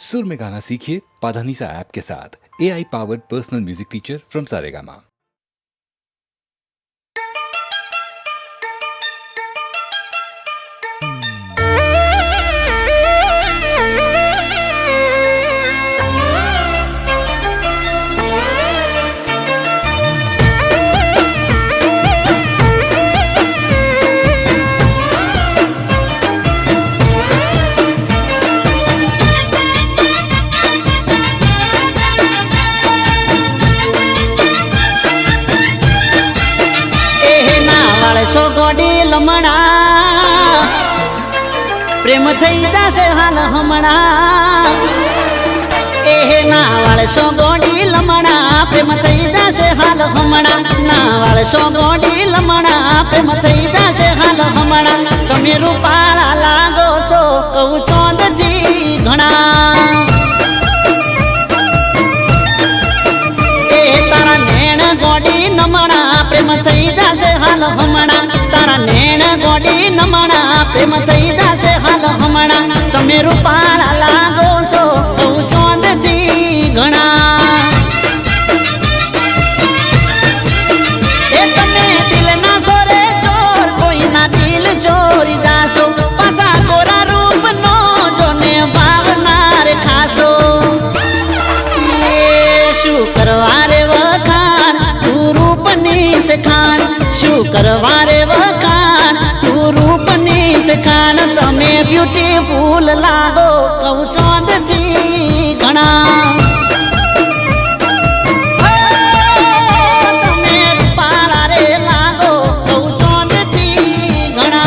सुर में गाना सीखिए पाधानीसा ऐप के साथ AI powered personal music teacher from Saregama. लमणा प्रेम थई जासे हाल हमणा एहे नावाळ सो गोडी लमणा प्रेम थई जासे हाल हमणा नावाळ सो गोडी लमणा प्रेम थई जासे हाल हमणा तमे रूपाळा लागो सो कहू चोंदथी घणा ए तारा नेण गोडी नमणा प्रेम थई जासे हाल हमणा तारा नेण गोडी नमणा प्रेम थई जासे हाल हमणा तमे रूपाळा लागो सो कहू चोंदथी घणा ए तमे दिल ना सोरे चोर कोई ना दिल चोरी जासो पासा गोरा रूप नो जोने भावनार खासो ए शू करवारे वखाण तू रूपनी से खान शू करवारे वखाण तू रूपनी से खान तमे ब्यूटीफुल लागो कहू चोंदथी घणा तमे रूपाळा रे लागो कहू चोंदथी घणा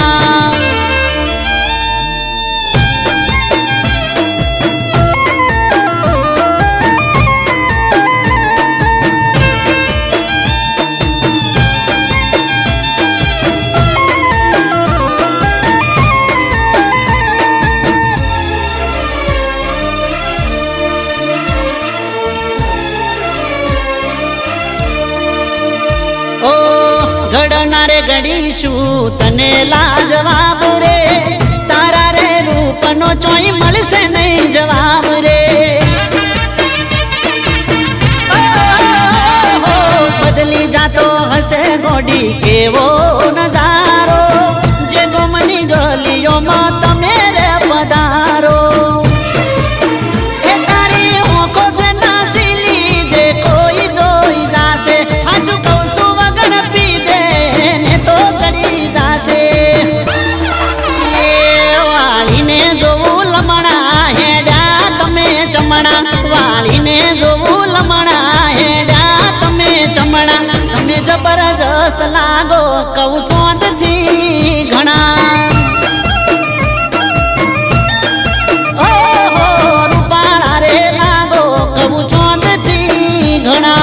घडनारे घडीशू तने लाजवाब रे तारा रे रूपनो चोई मळसे नहीं जवाब रे बदली जातो हसे गोडी केवो नजारो जे गोमनी गलियो में तमे रे पधारो वालीने जोवू लमणा हेड्या तमे चमणा तमे जबरदस्त लागो कहू चोंदथी घणा ओ हो रूपाळा रे लागो कहू चोंदथी घणा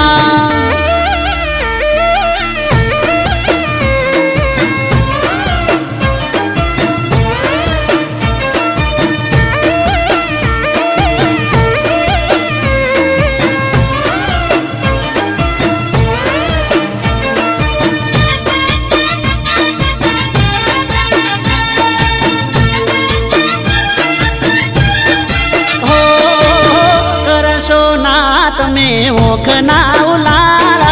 તમે ઓખના ઉલાળ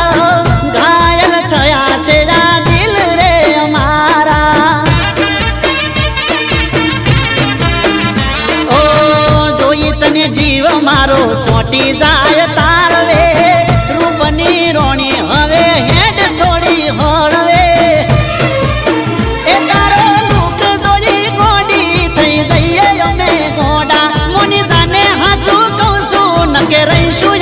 ઘાયલ થયા છે આ દિલ રે અમારા ઓ જોઈ તને જીવ મારો ચોટી જાય તાળવે રૂપની રોણી હવે હેડ થોડી હળવે એ તારો દુઃખ જોઈ ગોડી થઈ જઈએ અમે ગોડા મોની જાને હાચું કહું છું નકે રહીશું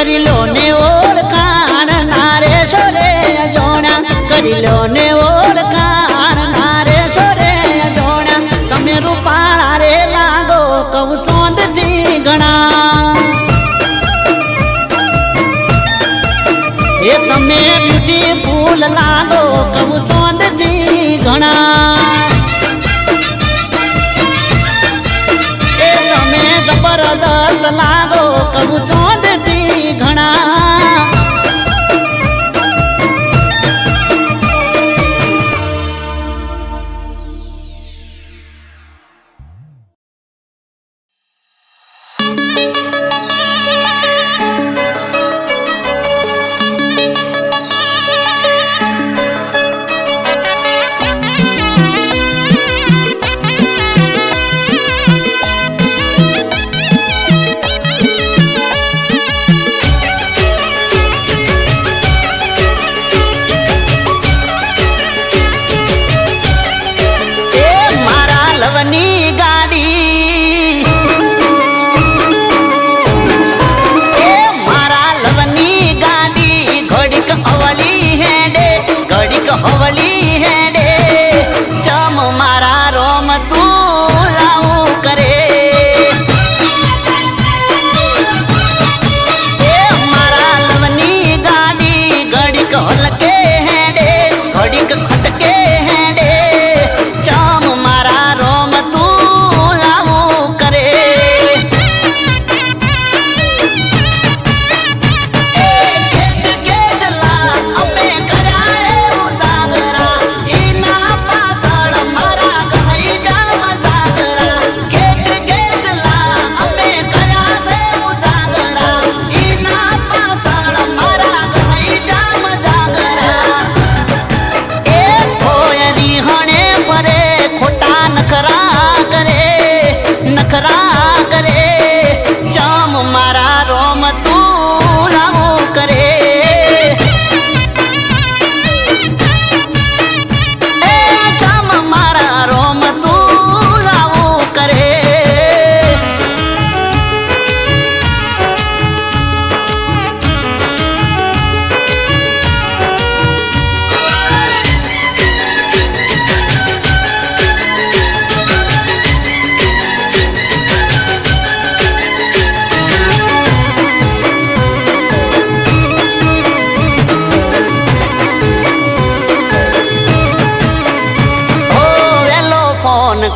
કરી લો ને ઓળખાણ નારે સોરે જોણા કરી લો ને ઓળખાણ નારે સોરે જોણા તમે રૂપાળા રે લાગો કહું ચોંદથી ઘણા એ તમે બ્યુટીફુલ લાગો કહું ચોંદથી ઘણા એ તમે જબરદસ્ત લાગો કહું ચોંદથી ઘણા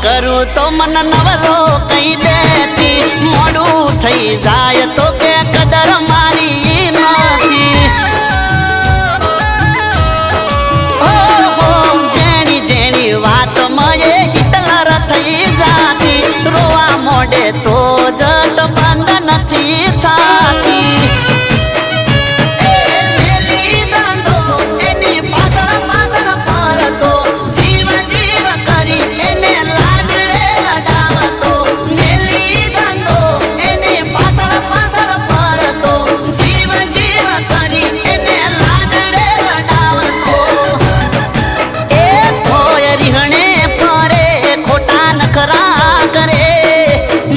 કરું તો મન નવરો કઈ દેતી, મોડું થઈ જાય તો કે કદર મારી નથી. જેની જેની વાત મયે હિટલર થઈ જાતી, રોવા મોડે તો જટ બંધ નથી થાતી.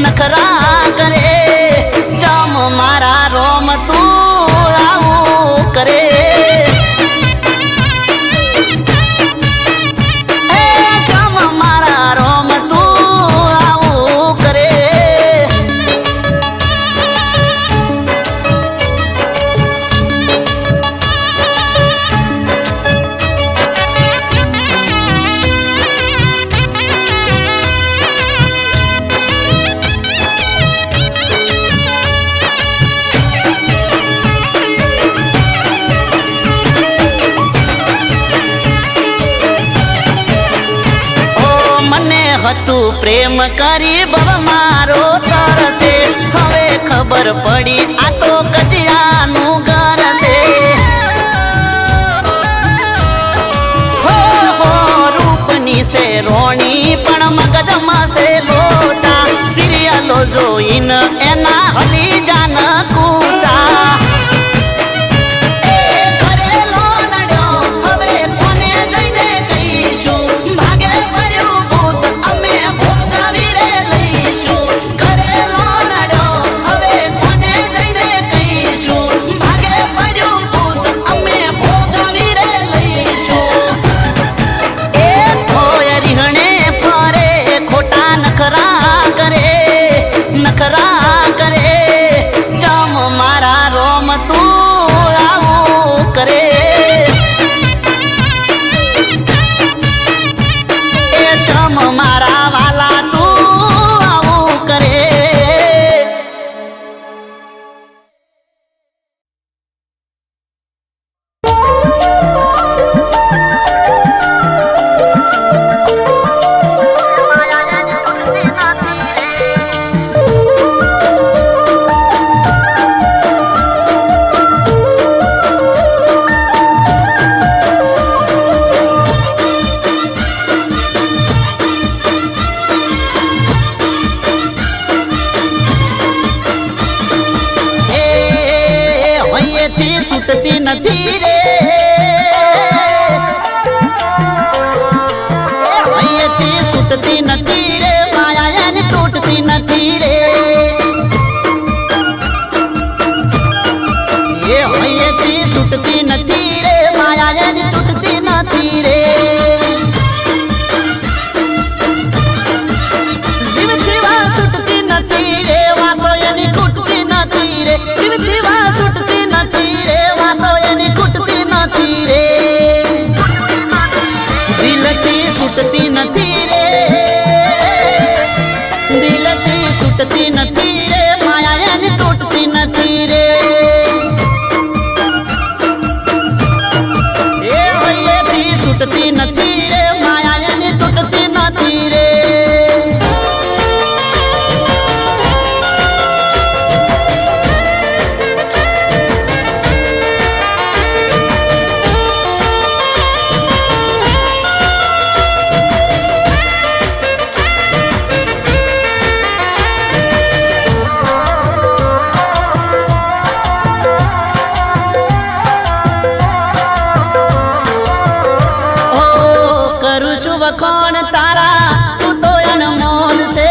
નખરા કરે જમ મારા રોમ તું આવું કરે. જમ મારા રોમ તું આવું કરે. હતું પ્રેમ કરી બવ મારો તરસે, હવે ખબર પડી આ તો કજિયાનું ઘર છે. હો રૂપની છે રોણી પણ મગજમાં છે લોચા, સિરિયલો જોઈને એના હલી જાન કૂચા. નથી રે અહીંયાથી છૂટતી નથી રે માયા એની તૂટતી નથી રે એ અહીંયાથી છૂટતી નથી રે માયા એની તૂટતી નથી રે જીવથી વા છૂટતી નથી રે વાતો એની ખૂટતી નથી રે જીવથી વા છૂટતી નથી રે વાતો એની ખૂટતી નથી રે દિલથી છૂટતી નથી રે દિલથી છૂટતી નથી રે માયા એની તૂટતી નથી રે એ હૈયેથી છૂટતી નથી રે માયા એની તૂટતી નથી રે વખોણ તારા તું તો અનમોલ છે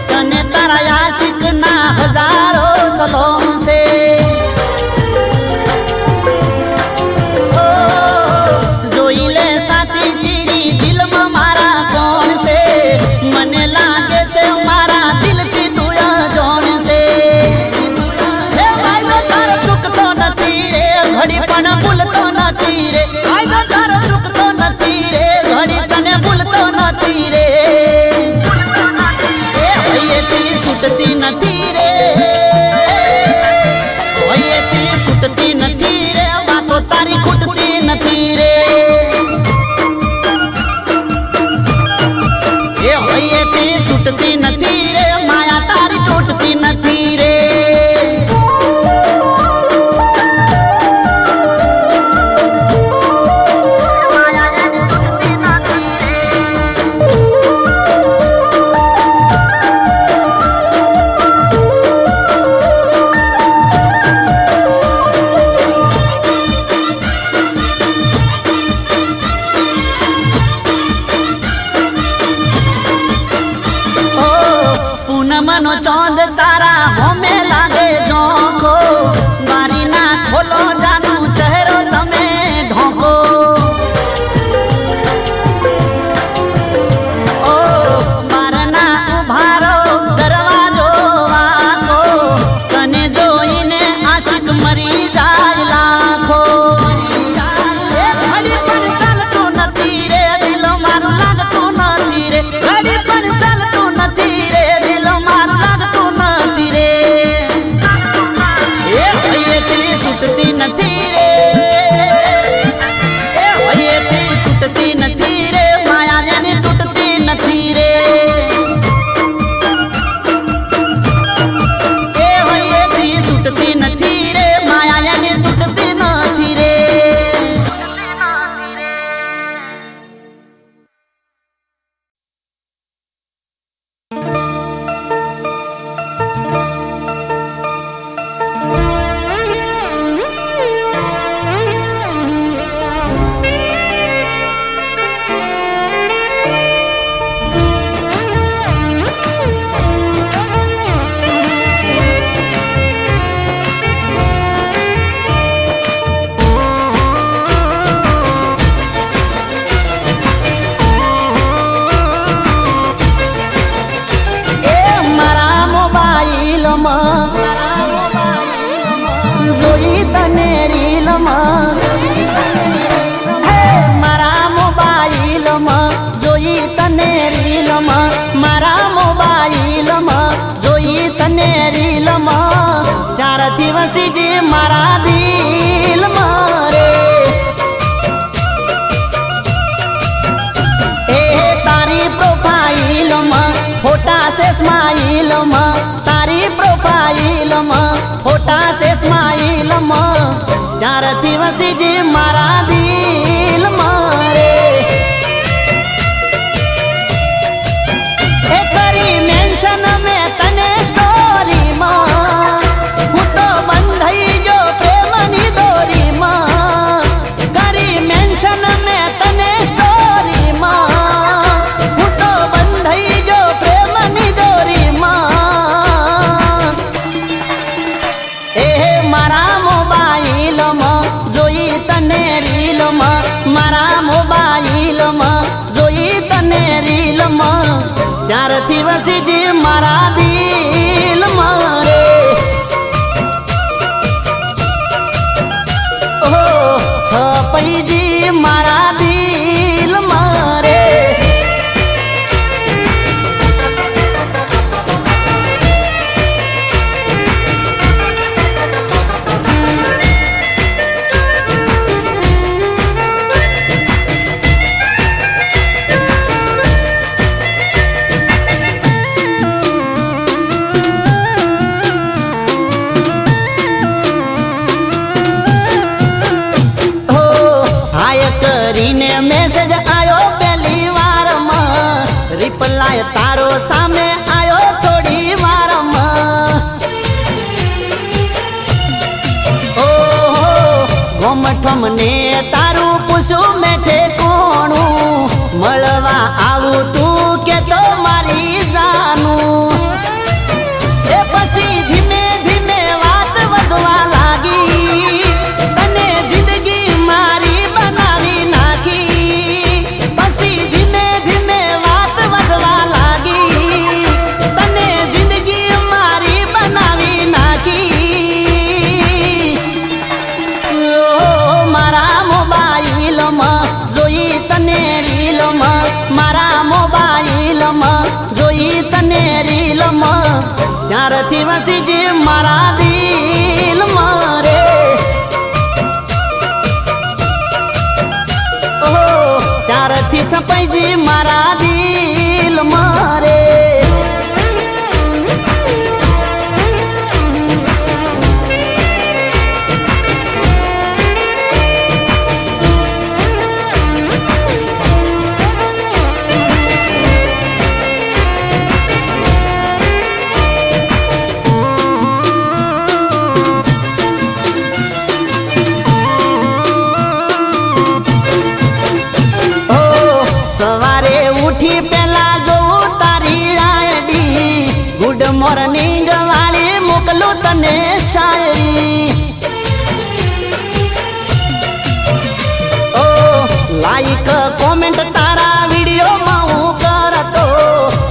તને તારા આશિક ના હજારો સલોમ છે જોઈ લે સાથી ચીરી દિલમાં મારા કોણ છે મને લાગે છે મારા દિલથી તું જોણ છે હે ભાઈ તારો ચૂકતો નથી રે ઘડી પણ ભૂલતો નથી રે ભાઈ તારો ચૂકતો નથી રે ઘડી તને ભૂલતો નથી રે એ હૈયેથી છૂટતી નથી રે હૈયેથી છૂટતી નથી રે વાતો તારી ખૂટતી નથી રે એ હૈયેથી છૂટતી નથી રે માયા તારી તૂટતી નથી રે પૂનમનો ચાંદ તારા હોમે લાગે ઝોંકો મારી ના ખોલો જાનું ચહેરો તમે ઢોકો ઓ મારના ઉભારો દરવાજો વાકો તને જોઈને આશિક મરી જાય લાખો એ ઘડી પણ ચાલતું નથી રે દિલો મારું લાગતું નથી રે ઘડી પણ ચાલતું નથી રે છૂટતી નથી રે એ હૈયેથી છૂટતી નથી રે માયા એની તૂટતી નથી રે એ હૈયેથી છૂટતી નથી રે માયા એની તૂટતી નથી રે જોઈ તને રીલમાં હે મારા મોબાઈલમાં જોઈ તને રીલમાં મારા મોબાઈલમાં જોઈ તને રીલમાં ત્યારથી વસી જે મારા દિલમાં રે એ તારી પ્રોફાઈલમાં ફોટા છે સ્માઈલમાં તારી પ્રોફાઈલમાં ફોટા છે સ્માઈલમાં ત્યારથી વસી જે મારા દિલમાં રે એ કરી મેન્શન મેં તને સ્ટોરીમાં હું તો બંધાઈ જો પ્રેમની દોરીમાં ત્યારથી વસીજી મારા દિલ મારે ઓ છપઈજી મારા દિલ મારે કરીને મેસેજ આયો પહેલી વારમાં રિપ્લાય તારો સામે આયો થોડી વારમાં ઓહો ગોમઠમ ને તારું પૂછું મેઠે કોણું મળવા આવું તું કે તો મારી જાનું એ પછી ધીમે ધીમે વાત વધવા લાગી તને જિંદગી મારી ત્યારથી વસીજી મારા દિલ મારે ઓહો ત્યારથી છપાઈજી મારા દિલ મારે સવારે ઉઠી પેલા જોઉં તારી આયડી ગુડ મોર્નિંગ વાળી મોકલું તને શાયરી ઓ લાઈક કોમેન્ટ તારા વિડીયોમાં હું કરતો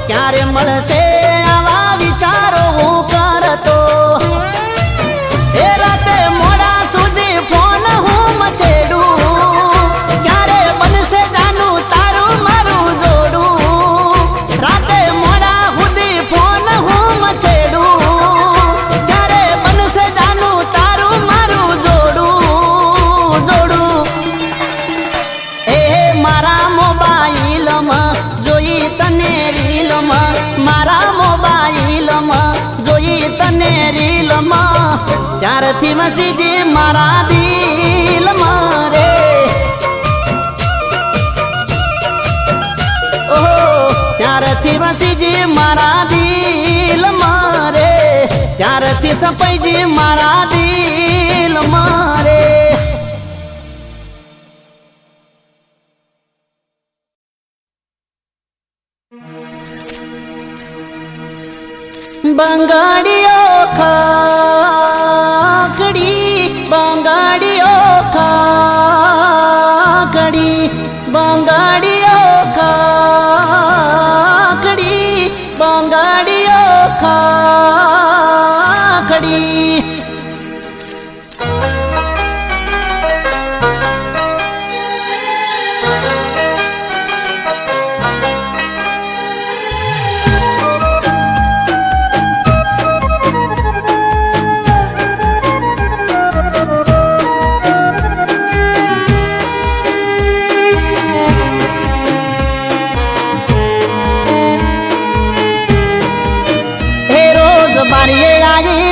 ક્યારે મળશે આવા વિચારો હું કરતો એ રાતે મોડા સુધી ફોન હું મચેડું ક્યારે બનશે જાનું ત્યારથી વસીજી મારા દિલ મારે ઓહો ત્યારથી વસીજી મારા દિલ મારે ત્યારથી સપઈજી મારા દિલ મારે બંગાળીઓ ખાકડી બંગાળીઓ ખાકડી બંગાળીઓ ખાકડી બંગાળીઓ ખાકડી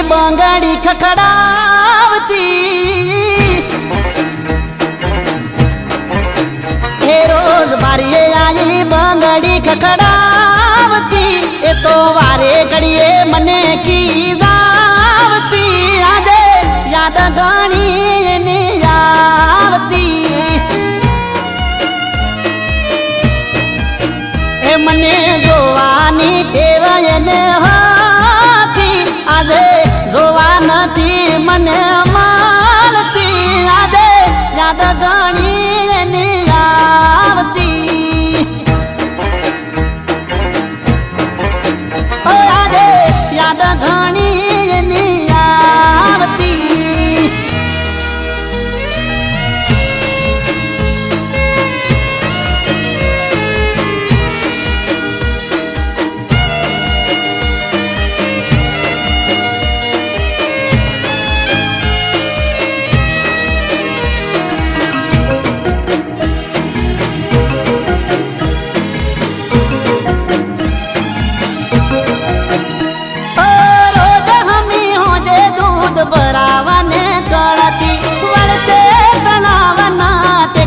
બંગાળી ખખડાવતી હે રોજ બારીએ આવી બંગાળી ખખડાવતી એ તો વારે ઘડીએ મને કીધાવતી આજે યાદ ઘણી એની આવતી એ મને જોવાની ટેવ એને હતી આજે જોવા નથી મને મળતી આજે યાદ ઘણી એની આવતી ઓ આજે યાદ ઘણી એની આવતી.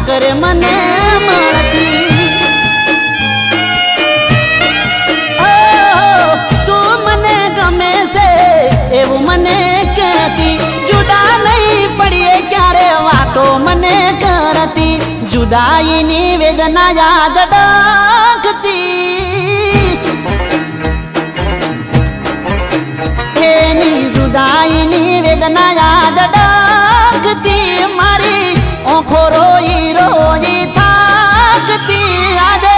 કરે મને મળતી. તું મને ગમે છે એવું મને કહેતી. જુદા નહીં પડીએ ક્યારે વાતો મને કરતી. જુદાઈની વેદના યાદ ડાકતી. એની જુદાઈની વેદના યાદ ડાકતી. મારી ઓખો રોઈ રોઈ થાકતી. આજે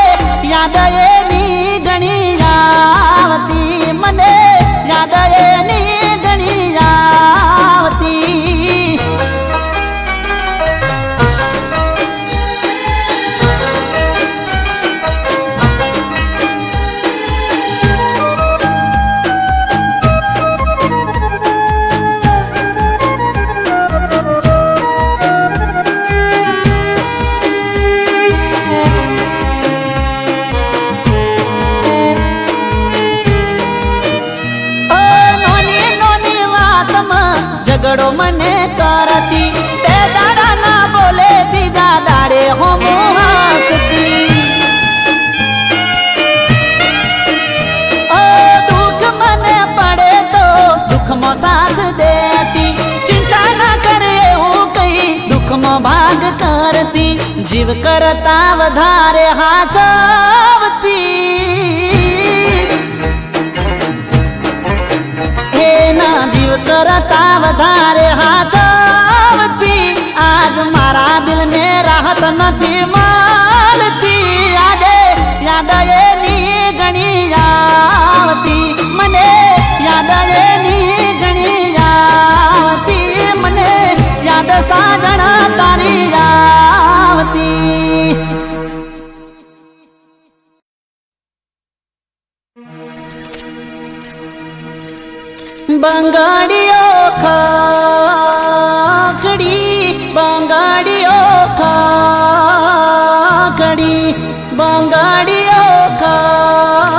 યાદ એની ઘણી આવતી. મને યાદ એની ઘણી આવતી. ઝઘડો મને કરતી. બે દાડા ના બોલે બીજા દાડે હોમો હસતી. દુઃખ મને પડે તો દુઃખમાં સાથ દેતી. ચિંતા ના કરે હું કઈ દુઃખમાં ભાગ કરતી. જીવ કરતા વધારે હાચવતી. જીવ કરતા વધારે હાચવતી. આજ મારા દિલને રાહત નથી મળતી. આજે યાદ એની ઘણી આવતી. મને યાદ એની ઘણી આવતી. મને યાદ સાજણા તારી આવતી. બંગાડીઓ ખાખડી બંગાડીઓ ખાખડી બંગાડીઓ ખાખડી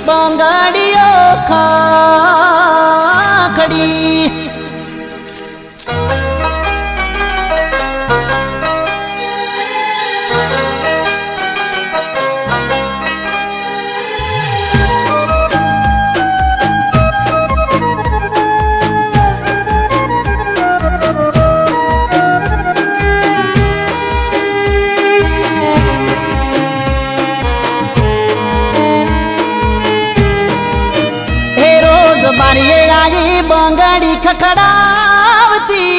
બંગાડીઓ ખાખડી. બંગાડી ખખડાવતી.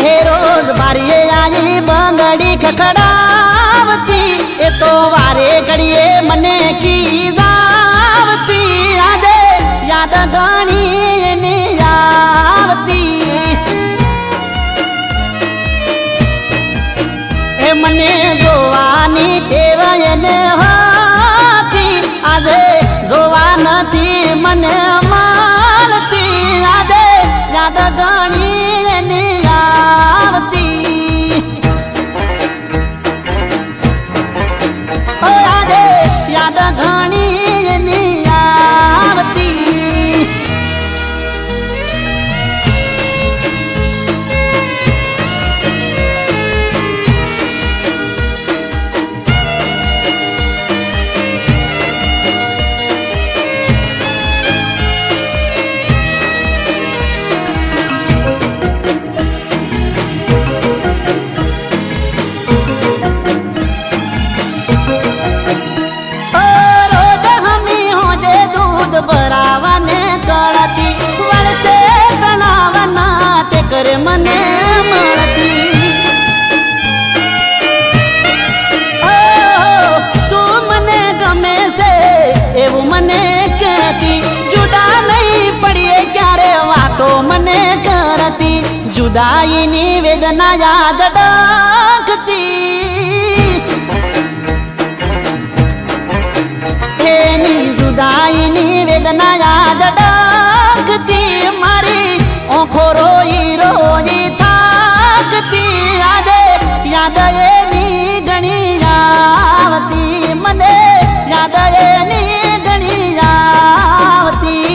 હે રોજ બારીએ આવી બંગાડી ખખડાવતી. એ તો વારે ઘડીએ મને કીધાવતી. આજે યાદ ઘણી એની આવતી. એ મને જોવાની ટેવ એને હતી. આજે જોવા નથી મને મળતી. આજે યાદ ઘણી એની આવતી. જુદાઈની વેદના યાદ ડખતી એની જુદાઈની વેદના યાદ ડખતી મારી ઓખો રોઈ રોઈ થાકતી યાદ એની ઘણી આવતી મને યાદ એની ઘણી આવતી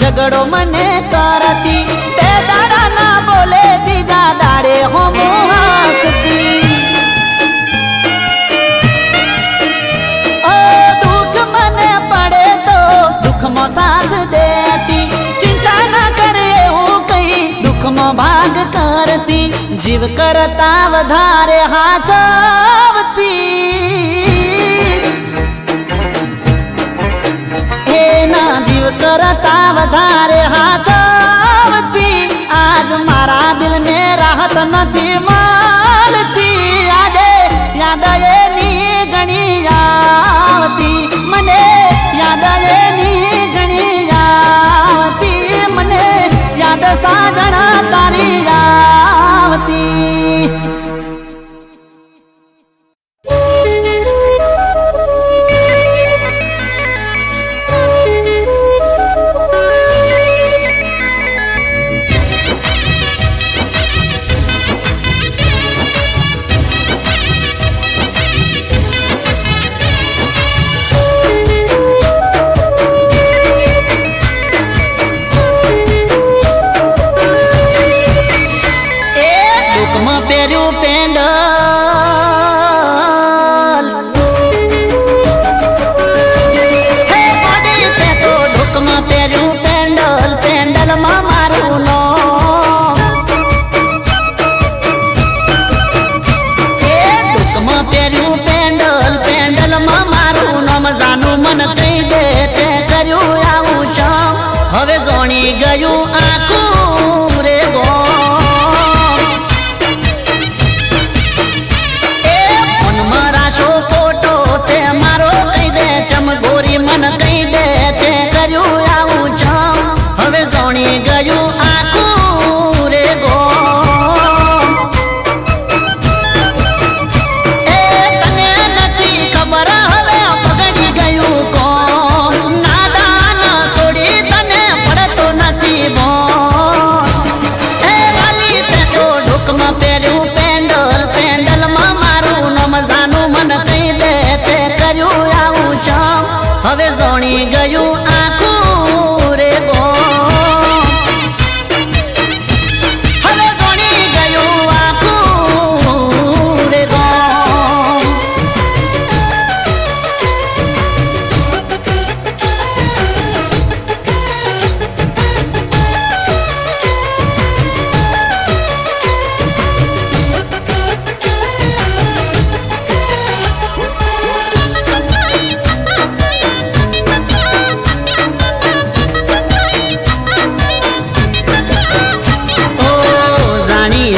ઝઘડો મને કરતી બે દાડા ના બોલે બીજા દાડે હોમ હસતી દુઃખ મને પડે તો દુઃખમાં સાથ દેતી ચિંતા ના કરે હું કઈ દુઃખમાં ભાગ કરતી જીવ કરતા વધારે હાચવતી જીવ કરતા વધારે હાચવતી આજ મારા દિલને રાહત નથી મળતી યાદ એની ઘણી આવતી મને યાદ એની ઘણી આવતી મને યાદ સાજણા તારી આવતી પહેર્યું પેન્ડલ હે મોડી તે તો ઢોકમાં પહેર્યું પેન્ડલ પેન્ડલમાં મારું નામ એ ઢોકમાં પહેર્યું પેન્ડલ પેન્ડલમાં મારું નામ જાનું મન કહી દે તે કર્યું આવું છે હવે જોણી ગયું આખું રે ગો ગોરી મન કહી દે તે કર્યું આવું છે હવે જોણી ગયું આખું રે ગો એ તને નથી ખબર હવે બગડી ગયું કોણ નાદાન છોડી તને પડતો નથી બોલ એ વાલી તે તો ઢોકમાં પહેર્યું પેન્ડલ પેન્ડલમાં મારું નામ જાનું મન કહી દે તે કર્યું આવું છે હવે જોણી ગયું આખું રે ગો હવે જોણી ગયું આખું રે ગો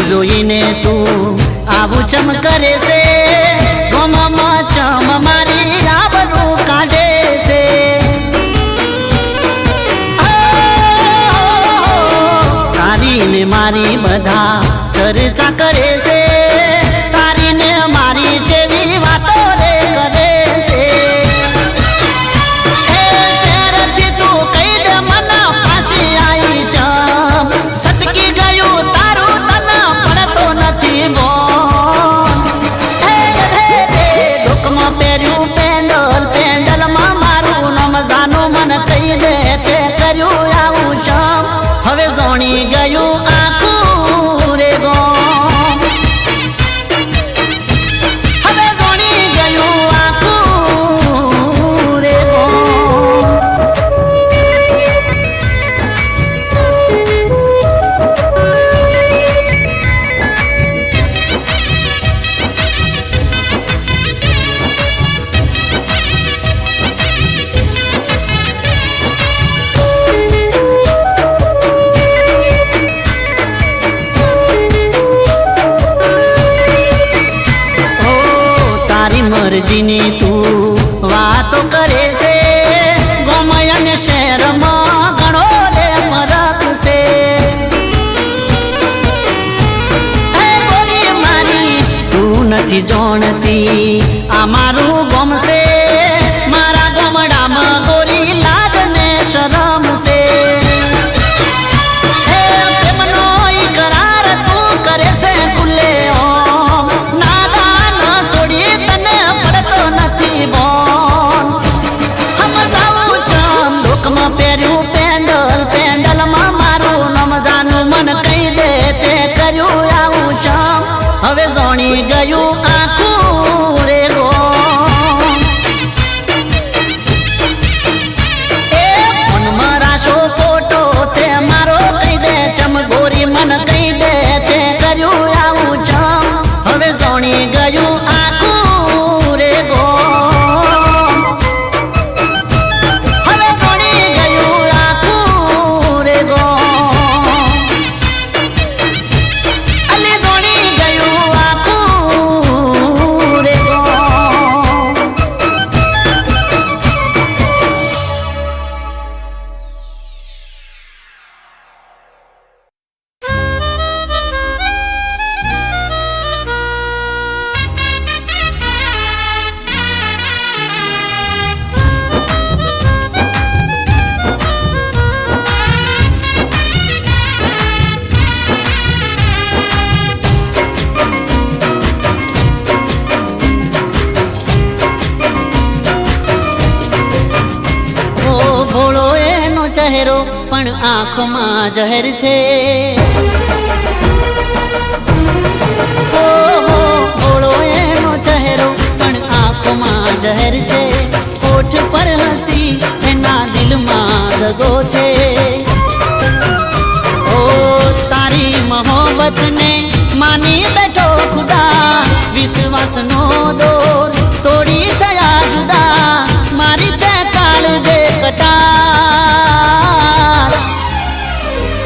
જોઈને તું આવું ચમ કરે છે ગમમાં ચમ મારી આબરૂ કાઢે છે તારી ને મારી બધા ચર્ચા કરે છે તારી ને મારી જેવી વાતો રે કરે છે એ શહેરથી તું કહી દે મને પાછી આવી ચમ સટકી ગયું તારું તને પડતો નથી બોલ ઢોકમાં પહેર્યું પેન્ડલ પેન્ડલમાં મારું નામ જાનું મન કહી દે તે કર્યું આવું છે હવે જોણી ગયું આખું રે ગો હવે જોણી ગયું આખું રે ગો ખુશીની તું વાતો કરે છે ગોમય અને શહેરમાં ઘણો રે ફરક છે હે ગોરી મારી તું નથી જોણતી આ મારું ગોમ છે મારા ગામડામાં ગોરી લાજ ને શરમ છે હે પ્રેમનો ઈકરાર તું કરે છે ખુલ્લે ઓમ નાદા ન છોડી તને પડતો નથી બોન સમજાવું ચમ લોકમાં પહેર્યું પેન્ડલમાં મારું નામ જાનું મન કહી દે તે કર્યું આવું ચમ હવે જોણી ગયું આખું રે ગોમ એ મનમાં રાશો ખોટો તે મારો કહી દે ચમ ગોરી મન કહી દે તે કર્યું આવું ચમ હવે જોણી ગયું આખું રે ગોમ હવે જોણી ગયું આખું રે ગોમ અલી જોણી ગયું આખું રે ગોમ ઓ ભોળો એનો ચહેરો પણ આંખમાં જહેર છે ઓ ભોળો એનો ચહેરો પણ આંખમાં જહેર છે હોઠ પર હસી એના દિલમાં દગો છે ઓ તારી મોહબ્બતને માની બેઠો ખુદા વિશ્વાસનો દોર તોડી થયા જુદા મારી તે કાળજે કટાર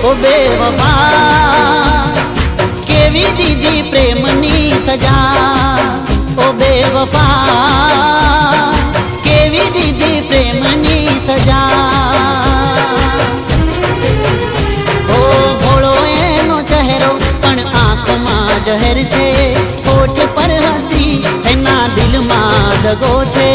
ઓ બેવફા કેવી દીધી પ્રેમની સજા ઓ બેવફા કેવી દીધી પ્રેમની સજા ઓ ભોળો એનો ચહેરો પણ આંખમાં જહેર છે હોઠ પર હસી એના દિલમાં દગો છે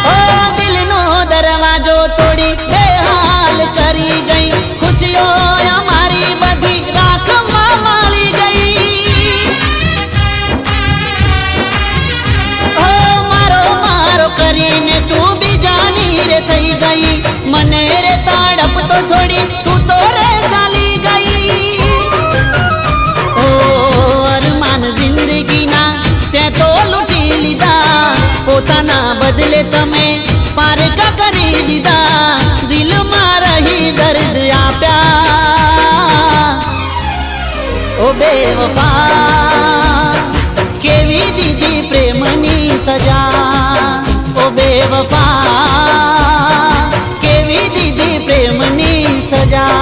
ઓ દિલનો દરવાજો તોડી બેહાલ કરી ગઈ ખુશીઓ અમારી બધી રાખમાં માળી ગઈ ઓ મારો મારો કરીને તું બીજાની રે થઈ ગઈ મને રે તડપતો છોડી તું તો રે ચાલી ગઈ ઓ અરમાન જિંદગીના તે તો લૂંટી લીધા પોતાના બદલે તમે પારકા કરી દીધા દિલમાં રહી દર્દ આપ્યા ઓ બેવફા કેવી દીધી પ્રેમની સજા ઓ બેવફા કેવી દીધી પ્રેમની સજા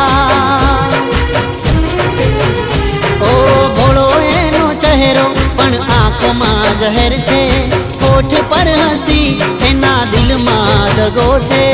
ઓ ભોળો એનો ચહેરો પણ આંખમાં જહેર છે હોઠ પર હસી એના દિલમાં દગો છે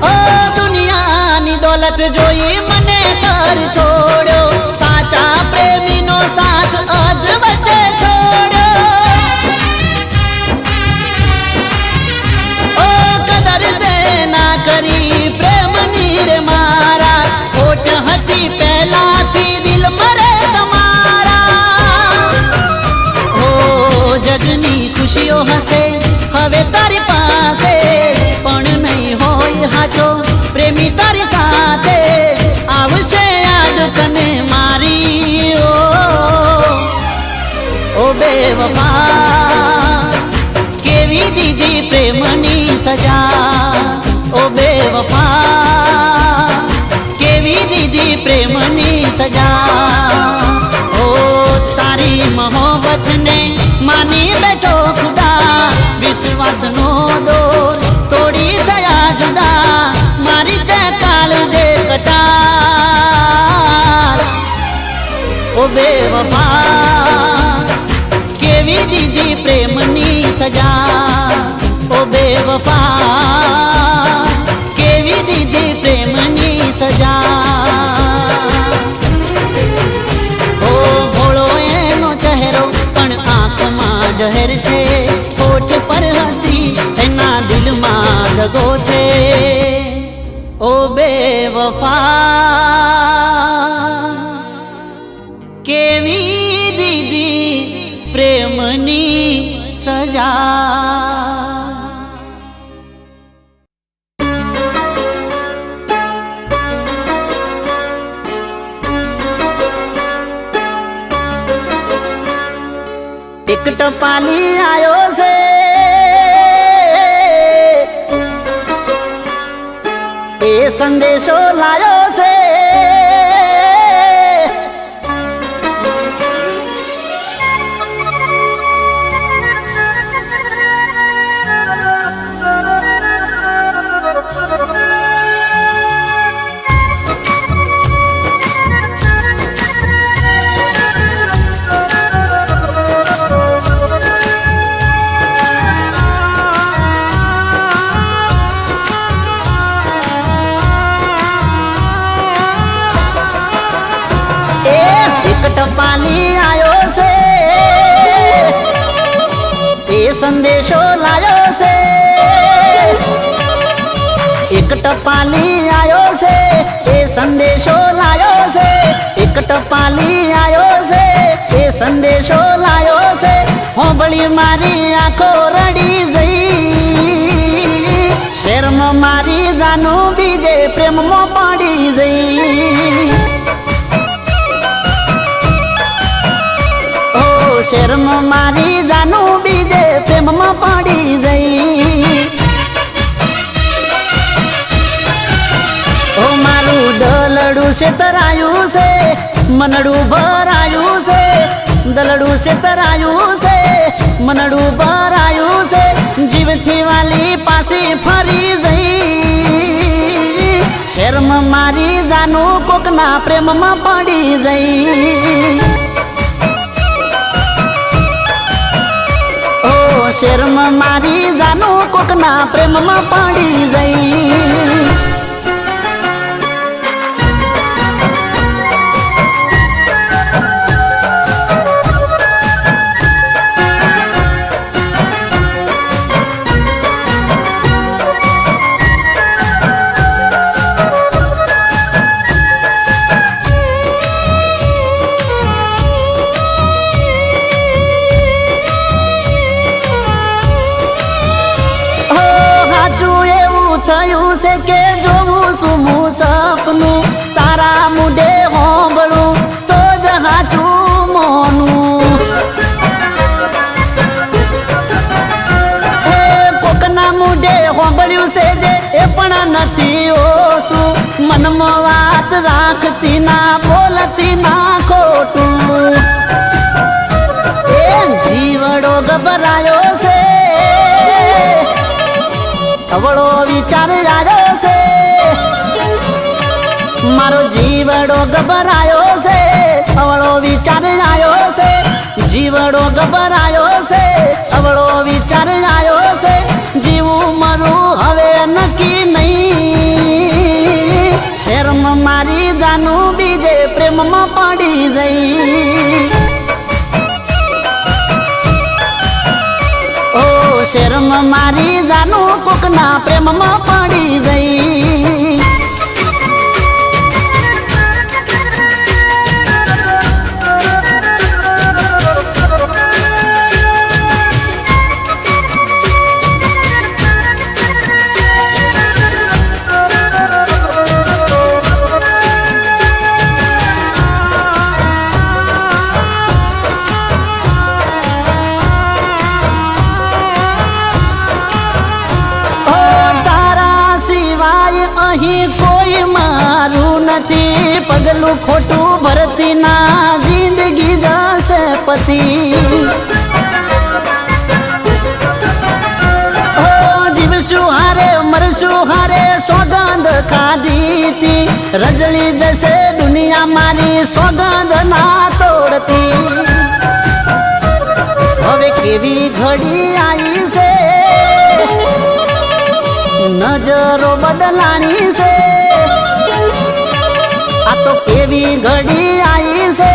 ઓ દુનિયાની દોલત જોઈ મને ઘર છોડ્યો સાચા પ્રેમીનો સાથ અધ વચ્ચે છોડ્યો ઓ કદર તે ના કરી પ્રેમની રે મારા હોઠ હતી પહેલાથી દિલ મરે તમારા જગની ખુશીઓ હશે હવે તારી પાસે, પણ નહીં હોય હાચો પ્રેમી તારી સાથે. આવશે યાદ તને મારી ઓ બેવફા, કેવી દીધી પ્રેમની સજા. ઓ બેવફા, કેવી દીધી પ્રેમની સજા. ઓ તારી મોહબ્બતને માની બેઠો ખુદા, વિશ્વાસનો દોર તોડી થયા જુદા. મારી તે કાળજે કટાર. ઓ બેવફા, કેવી દીધી પ્રેમની સજા. ઓ બેવફા, કેવી દીધી પ્રેમની સજા. ઓ ભોળો એનો ચહેરો પણ આંખમાં જહેર છે, હોઠ પર હસી એના દિલમાં દગો છે. ઓ બેવફા, કેવી દીધી પ્રેમની સજા. એક ટપાલી આયો છે, એ સંદેશો લાયો છે. ટપાલી આયો છે, એ સંદેશો લાયો છે. એક ટપાલી આયો છે, એ સંદેશો લાયો છે. એક ટપાલી આયો છે, એ સંદેશો લાયો છે. હોંભળી મારી આંખો રડી જઈ, શેરમાં મારી જાનું બીજે પ્રેમમાં પડી જઈ. શેરમાં મારી જાનું બીજે પ્રેમમાં પડી જઈ. ઓ મારું દલડું છે તરાયું છે, મનડું ભરાયું છે. દલડું છે તરાયું છે, મનડું ભરાયું છે. જીવથી વાલી પાસે ફરી જઈ, શેરમાં મારી જાનું કોકના પ્રેમમાં પડી જઈ. શેરમાં મારી જાનું કોકના પ્રેમમાં પડી જઈ. થયું છે કે જોવું શું હું સપનું, તારા મુઢે હોંભળું તો જ હાચું મોનું. કોકના મુઢે હોંભળ્યું છે જે એ પણ નથી ઓછું. મનમાં વાત રાખતી ના બોલતી ના ખોટું. એ જીવડો ગભરાયો છે, અવળો વિચાર આવ્યો છે. મારો જીવડો ગભરાયો છે, અવળો વિચાર આવ્યો છે. જીવડો ગભરાયો છે, અવળો વિચાર આવ્યો છે. જીવું મરું હવે નક્કી નહીં, શેરમાં મારી જાનું બીજે પ્રેમમાં પડી જઈ. શેરમાં મારી જાનું કોકના પ્રેમમાં પડી જઈ. સાચું ખોટું ભરતી ના જિંદગી જશે પતિ જીવશું હારે મરશું હારે સોગંદ ખાધી તી રજળી જશે દુનિયા મારી સોગંદ ના તોડતી હવે કેવી ઘડી આવી છે નજરો બદલાણી છે આ તો કેવી ઘડી આવી છે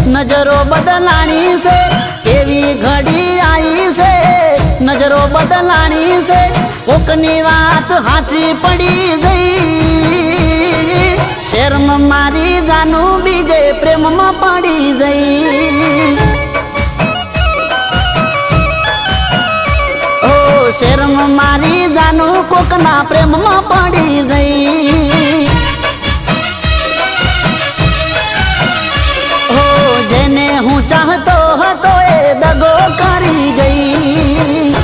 નજરો બદલાણી છે કેવી ઘડી આવી છે નજરો બદલાણી છે કોકની વાત હાચી પડી ગઈ શેરમાં મારી જાનું બીજે પ્રેમમાં પડી જઈ શેરમાં મારી જાનું કોકના પ્રેમમાં પડી જઈ હો જેને હું ચાહતો હતો એ દગો કરી ગઈ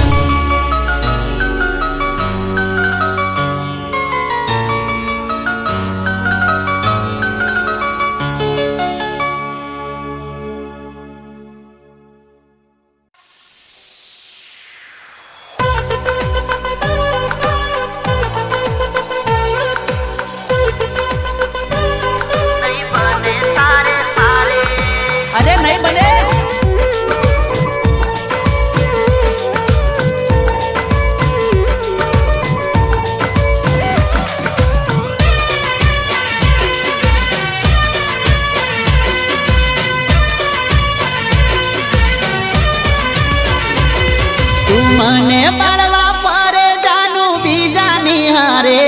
મને બાળવા પરે જાનું બીજાની હારે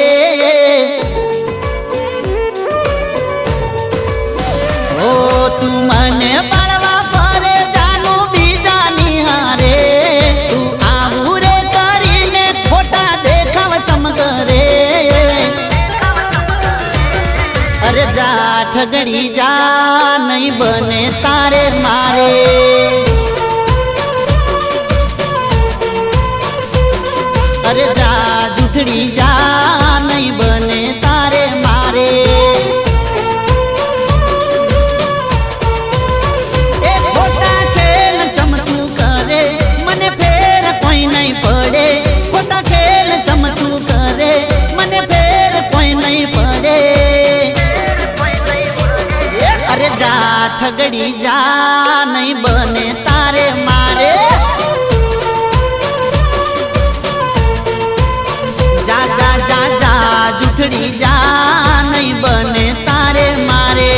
ઓ તું મને બાળવા પરે જાનું બીજાની હારે તું આવું રે કરીને ખોટા દેખાવ ચમકરે અરે જા ઠગડી જા નહીં બને તારે મારે અરે જા જૂઠડી જા નહીં બને તારે મારે એ ખોટા ખેલ ચમતું કરે મને ફેર કોઈ નહીં પડે ખોટા ખેલ ચમતું કરે મને ફેર કોઈ નહીં પડે અરે જા ઠગડી જા નહીં બને તારે મારે જા જા જા જા જૂઠડી જા નહીં બને તારે મારે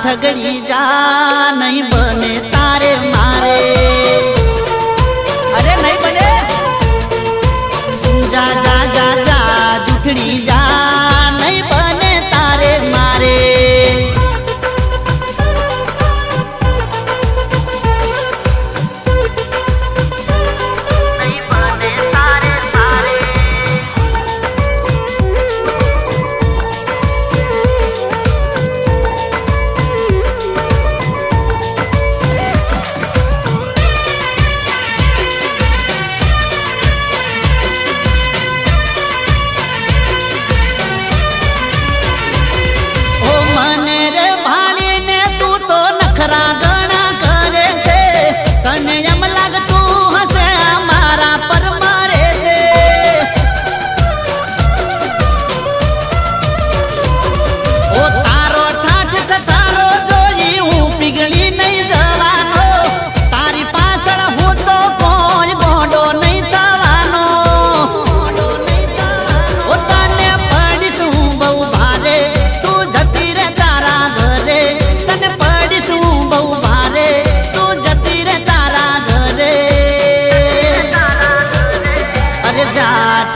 ઠગડી જા નહીં બને તારે મારે અરે નહીં બને જા જા જા જા જૂઠડી જા નહીં બને તારે મારે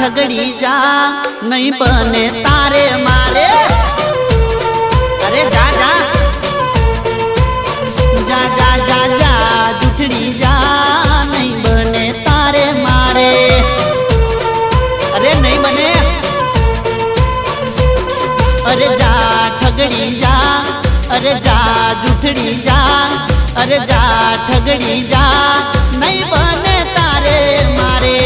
ઠગડી જા નહીં બને તારે મારે અરે જા જા જા જા જા જા જૂઠડી જા નહીં બને તારે મારે અરે નહીં બને અરે જા ઠગડી જા અરે જા જૂઠડી જા અરે જા ઠગડી જા નહીં બને તારે મારે